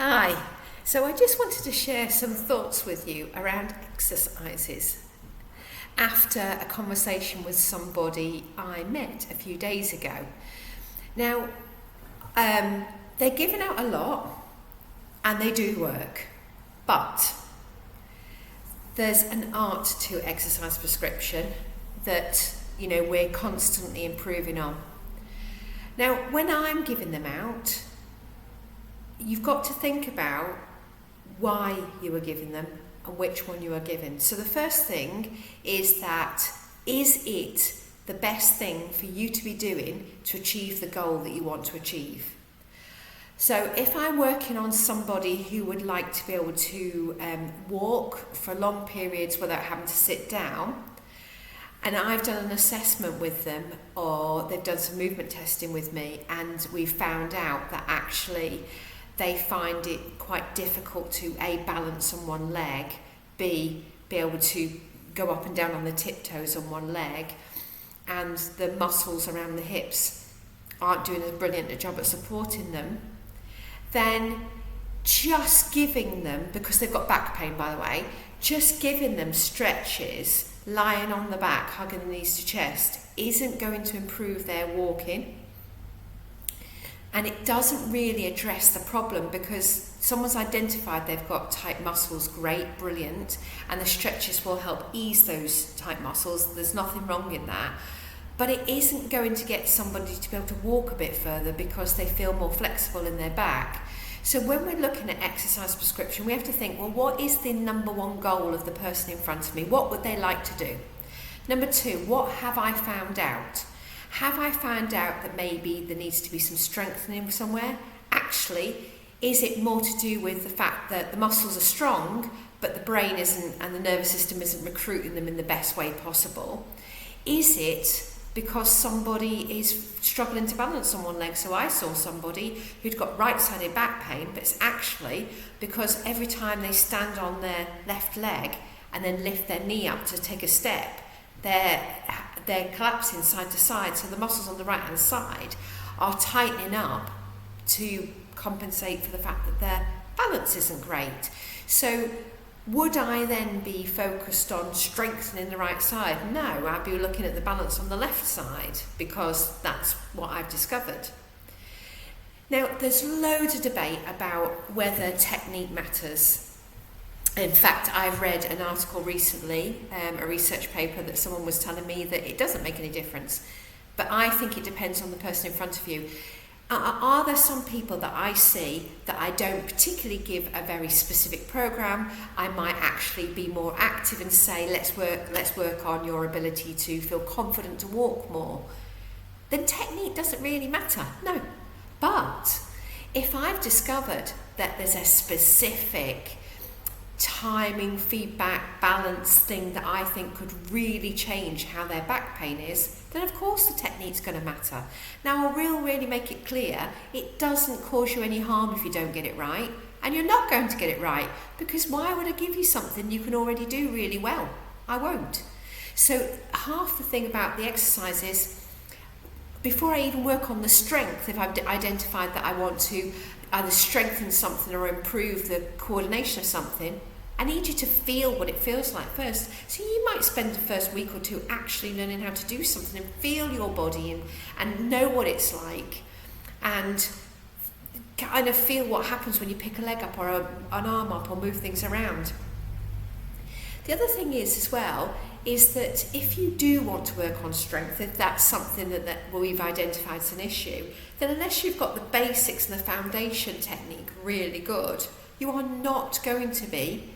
Hi, so I just wanted to share some thoughts with you around exercises after a conversation with somebody I met a few days ago. Now, they're giving out a lot and they do work, but there's an art to exercise prescription that, we're constantly improving on. Now, when I'm giving them out, you've got to think about why you are giving them and which one you are giving. So the first thing is it the best thing for you to be doing to achieve the goal that you want to achieve? So if I'm working on somebody who would like to be able to walk for long periods without having to sit down, and I've done an assessment with them, or they've done some movement testing with me, and we've found out that actually they find it quite difficult to A, balance on one leg, B, be able to go up and down on the tiptoes on one leg, and the muscles around the hips aren't doing as brilliant a job at supporting them, then just giving them, because they've got back pain by the way, just giving them stretches, lying on the back, hugging the knees to chest, isn't going to improve their walking. And it doesn't really address the problem, because someone's identified they've got tight muscles, great, brilliant, and the stretches will help ease those tight muscles. There's nothing wrong in that. But it isn't going to get somebody to be able to walk a bit further because they feel more flexible in their back. So when we're looking at exercise prescription, we have to think, well, what is the number one goal of the person in front of me? What would they like to do? Number two, what have I found out? Have I found out that maybe there needs to be some strengthening somewhere? Actually, is it more to do with the fact that the muscles are strong, but the brain isn't, and the nervous system isn't recruiting them in the best way possible? Is it because somebody is struggling to balance on one leg? So I saw somebody who'd got right-sided back pain, but it's actually because every time they stand on their left leg and then lift their knee up to take a step, they're collapsing side to side, so the muscles on the right hand side are tightening up to compensate for the fact that their balance isn't great. So would I then be focused on strengthening the right side? No, I'd be looking at the balance on the left side, because that's what I've discovered. Now, there's loads of debate about whether technique matters. In fact, I've read an article recently, a research paper, that someone was telling me that it doesn't make any difference. But I think it depends on the person in front of you. Are there some people that I see that I don't particularly give a very specific program? I might actually be more active and say, let's work on your ability to feel confident to walk more. Then technique doesn't really matter. No. But if I've discovered that there's a specific timing, feedback, balance thing that I think could really change how their back pain is, then of course the technique's going to matter. Now, I will really make it clear, it doesn't cause you any harm if you don't get it right, and you're not going to get it right, because why would I give you something you can already do really well? I won't. So half the thing about the exercise is, before I even work on the strength, if I've identified that I want to either strengthen something or improve the coordination of something, I need you to feel what it feels like first. So you might spend the first week or two actually learning how to do something and feel your body and know what it's like, and kind of feel what happens when you pick a leg up or an arm up or move things around. The other thing is as well, is that if you do want to work on strength, if that's something that we've identified as an issue, then unless you've got the basics and the foundation technique really good, you are not going to be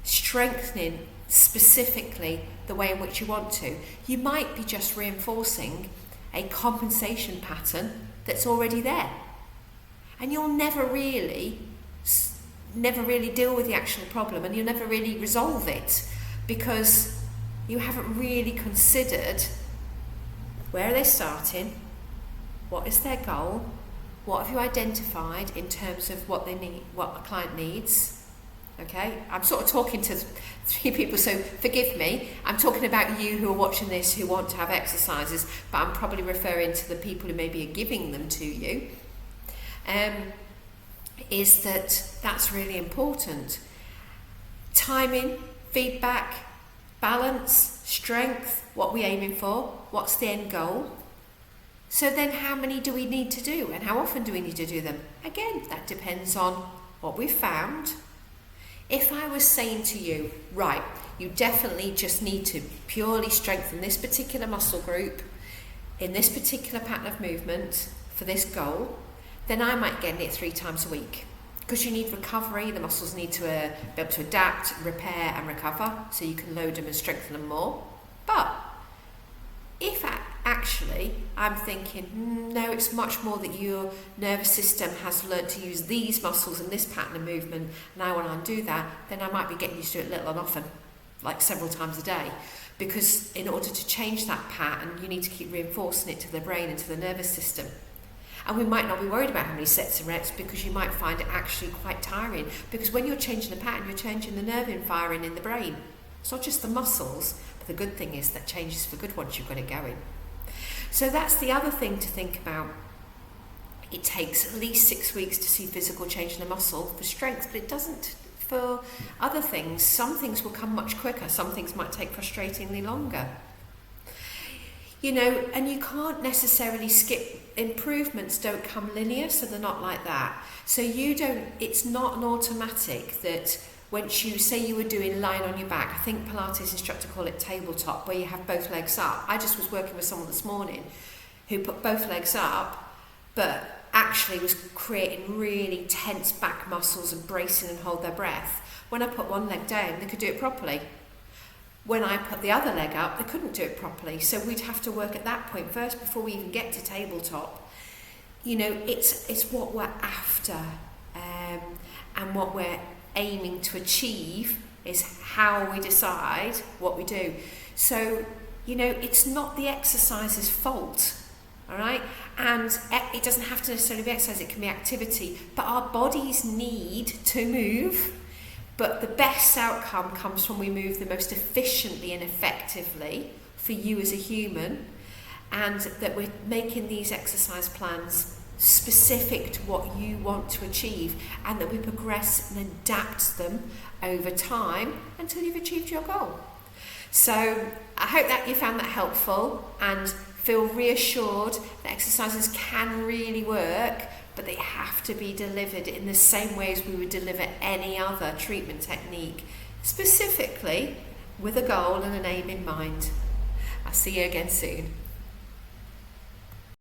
strengthening specifically the way in which you want to. You might be just reinforcing a compensation pattern that's already there. And you'll never really deal with the actual problem, and you'll never really resolve it, because you haven't really considered where are they starting, what is their goal, what have you identified in terms of what they need, what the client needs. Okay, I'm sort of talking to three people, so forgive me. I'm talking about you who are watching this who want to have exercises, but I'm probably referring to the people who maybe are giving them to you. is that that's really important. Timing, feedback, balance, strength, what we're aiming for, what's the end goal. So then how many do we need to do and how often do we need to do them? Again, that depends on what we've found. If I was saying to you, right, you definitely just need to purely strengthen this particular muscle group in this particular pattern of movement for this goal, then I might get it 3 times a week. Because you need recovery, the muscles need to be able to adapt, repair and recover, so you can load them and strengthen them more. But if actually I'm thinking, no, it's much more that your nervous system has learned to use these muscles in this pattern of movement, and I want to undo that, then I might be getting used to it little and often, like several times a day. Because in order to change that pattern, you need to keep reinforcing it to the brain and to the nervous system. And we might not be worried about how many sets and reps, because you might find it actually quite tiring. Because when you're changing the pattern, you're changing the nerve firing in the brain. It's not just the muscles, but the good thing is that changes for good once you've got it going. So that's the other thing to think about. It takes at least 6 weeks to see physical change in the muscle for strength, but it doesn't for other things. Some things will come much quicker, some things might take frustratingly longer. You know, and you can't necessarily skip. Improvements don't come linear, so they're not like that. So it's not an automatic that once you say you were doing lying on your back, I think Pilates instructor call it tabletop, where you have both legs up. I just was working with someone this morning who put both legs up, but actually was creating really tense back muscles and bracing and hold their breath. When I put one leg down, they could do it properly. When I put the other leg up, they couldn't do it properly. So we'd have to work at that point first before we even get to tabletop. You know, it's what we're after, and what we're aiming to achieve is how we decide what we do. So, you know, it's not the exercise's fault, all right? And it doesn't have to necessarily be exercise, it can be activity. But our bodies need to move. But the best outcome comes when we move the most efficiently and effectively for you as a human, and that we're making these exercise plans specific to what you want to achieve, and that we progress and adapt them over time until you've achieved your goal. So I hope that you found that helpful and feel reassured that exercises can really work, but they have to be delivered in the same way as we would deliver any other treatment technique, specifically with a goal and an aim in mind. I'll see you again soon.